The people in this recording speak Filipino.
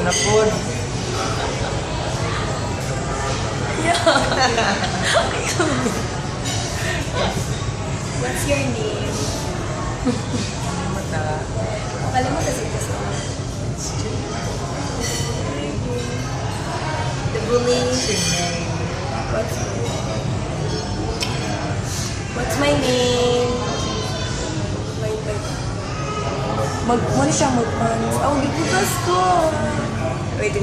na po. What's your name? Mata. Nakalimutan kasi ito sa The bully. What's my name? Wait. Muna siya mag-pants. Oh, giputas ko. Wait.